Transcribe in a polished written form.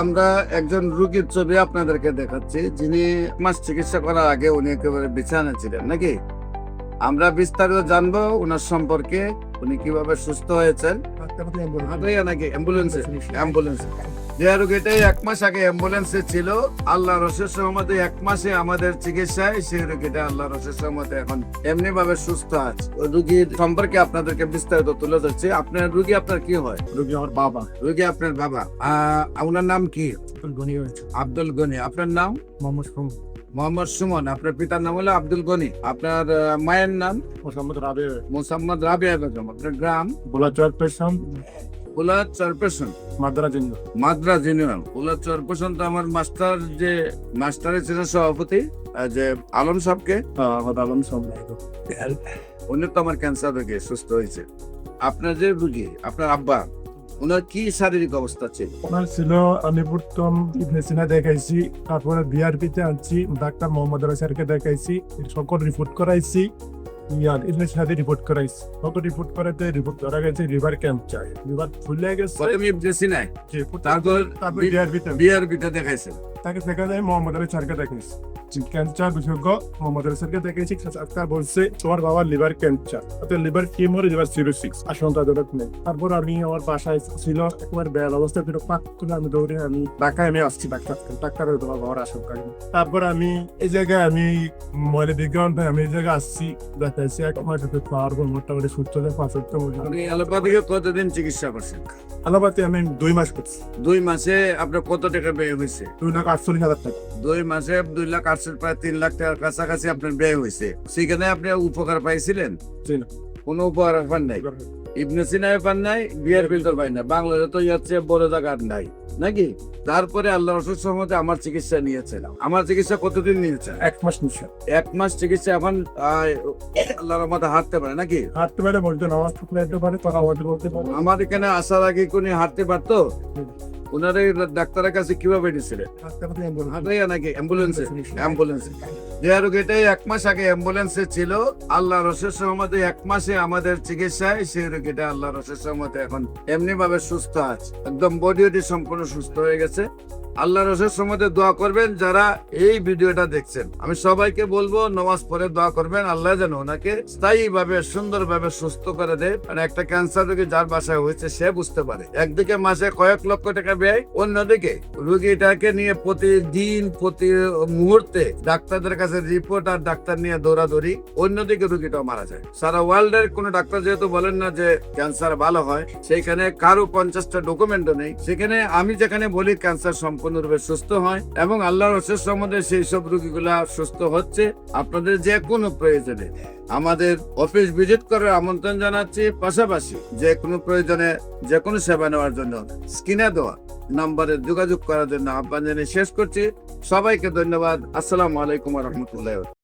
আমরা একজন রোগীর ছবি আপনাদেরকে দেখাচ্ছি, যিনি মাস চিকিৎসা করার আগে উনি একেবারে বিছানা ছিলেন নাকি। আমরা বিস্তারিত জানবো ওনার সম্পর্কে, উনি কিভাবে সুস্থ হয়েছেন। নাকি অ্যাম্বুলেন্সে যে রোগীটাই 1 মাস আগে অ্যাম্বুলেন্সে ছিল, আল্লাহ রসের সহমতে 1 মাসে আমাদের চিকিৎসায় সেই রোগীটা আল্লাহ রসের সহমতে এখন এমনি ভাবে সুস্থ আছে। ওই রোগীর সম্পর্কে আপনাদেরকে বিস্তারিত তুলে ধরছি। আপনার রোগী আপনার কি হয়? রোগী আমার বাবা। রোগী আপনার বাবা। ওনার নাম কি? আব্দুল গনি। আপনার নাম? মোহাম্মদ সুমন। আপনার পিতার নাম হলো আব্দুল গনি। আপনার মায়ের নাম? মোসাম্মদ রাবিয়া বেগম। আপনার গ্রাম? বুলার চরপেশন, মাদ্রাজ ইউনিয়ন। বুলার চরপেশন তো আমার মাস্টারের ছিলেন সভাপতি যে আলম সাহেবকে। উনি তো আমার ক্যান্সার রোগে সুস্থ হয়েছে। আপনার যে রোগী, আপনার আব্বা, ওনার কি শারীরিক অবস্থা ছিল? ওনার ছিল আলিপুরতম ইবনে সিনা দেখাইছি, তারপরে বিআরপিতে আনছি, ডাক্তার মোহাম্মদ আলী স্যারকে দেখাইছি, সকল রিপোর্ট করাইছি, ইবনে সিনাতে রিপোর্ট করাইছি। সকল রিপোর্ট করাতে রিপোর্ট ধরা গেছে লিভার ক্যান্সার, লিভার ফুলে গেছে। প্রথমে ইবনে সিনায়, তারপর বিআরপিতে দেখাইছেন। তাকে দেখা যায় মোহাম্মদ আলী স্যারকে দেখাইছি, ক্যান্সার বিশেষজ্ঞ মোহাম্মদ আলী স্যারকে দেখাইছি। ডাক্তার বলছে তোমার বাবার liver cancer, liver tumour, liver cirrhosis, আশঙ্কাজনক নেই। তারপর আমি আমার বাসায় ছিল একবার বেয়াল অবস্থা, পাক করে আমি দৌড়ে আমি ঢাকায় আমি আসছি ডাক্তারের তোমার বাবার আশঙ্কা। তারপর আমি এই জায়গায় আমি ময়লা বিজ্ঞান আমি এই জায়গায় আসছি, দেখাইছি এক মাস পাওয়ার পর মোটামুটি সুস্থ হয়ে 5 অ্যালোপ্যাথিকে কতদিন চিকিৎসা করছেন? আলাপাতে আমি 2 মাস করছি। 2 মাসে আপনার কত টাকা ব্যয় হয়েছে? 2,48,000 টাকা। 2 মাসে 2,48,000, প্রায় 3 লাখ টাকার কাছাকাছি আপনার ব্যয় হয়েছে। সেখানে আপনি উপকার পাইছিলেন? কোনো উপকার পান নাই? ইবনে সিনায় পান নাই, বিআরপি তো পাই না, বাংলাদেশে তো যাচ্ছে বড় জায়গা নাই নাকি। তারপরে আল্লাহ রসুল সহমতে আমার চিকিৎসা নিয়েছিলাম। আমার চিকিৎসা কতদিন নিয়েছে? 1 মাস নিয়েছে। 1 মাস চিকিৎসা। এখন আল্লাহর রহমতে হাঁটতে পারে নাকি? হাঁটতে পারে, বলতে নামাজ পড়তে পারে, কথা বলতে পারে। আমার এখানে আসার আগে কোন হাঁটতে পারতো? ওনার ডাক্তারের কাছে কিভাবে নিয়েছিলেন? নাকি অ্যাম্বুলেন্সে যে রোগীটাই 1 মাস আগে অ্যাম্বুলেন্সে ছিল, আল্লাহ রসের সহমতে 1 মাসে আমাদের চিকিৎসায় সেই রোগীটা আল্লাহ রসের সহমতে এখন এমনি ভাবে সুস্থ আছে, একদম বডি সম্পূর্ণ সুস্থ হয়ে গেছে। আল্লাহ রসের সহমতে দোয়া করবেন যারা এই ভিডিওটা দেখছেন। আমি সবাইকে বলবো নামাজ পড়ে দোয়া করবেন, আল্লাহ যেন ওনাকে স্থায়ী ভাবে সুন্দর ভাবে সুস্থ করে দেয়। মানে একটা ক্যান্সার রোগী যার বাসায় হয়েছে সে বুঝতে পারে, একদিকে মাসে কয়েক লক্ষ টাকা ব্যয়, অন্যদিকে রোগীটাকে নিয়ে প্রতিদিন প্রতি মুহূর্তে ডাক্তারদের কাছে রিপোর্ট আর ডাক্তার নিয়ে দৌড়াদৌড়ি, অন্যদিকে রোগীটাও মারা যায়। সারা ওয়ার্ল্ডের কোন ডাক্তার যেহেতু বলেন না যে ক্যান্সার ভালো হয়, সেইখানে কারো 50টা ডকুমেন্টও নেই। সেখানে আমি যেখানে বলি ক্যান্সার সম্পূর্ণরূপে সুস্থ হয় এবং আল্লাহর রসের সম্বন্ধে সেই সব রোগীগুলা সুস্থ হচ্ছে। আপনাদের যে কোনো প্রয়োজনে আমাদের অফিস ভিজিট করার আমন্ত্রণ জানাচ্ছি। পাশাপাশি যে কোনো প্রয়োজনে যে কোনো সেবা নেওয়ার জন্য স্ক্রিনে দেওয়া নম্বরে যোগাযোগ করার জন্য আহ্বান জানিয়ে শেষ করছি। সবাইকে ধন্যবাদ। আসসালামু আলাইকুম ওয়া রাহমাতুল্লাহি।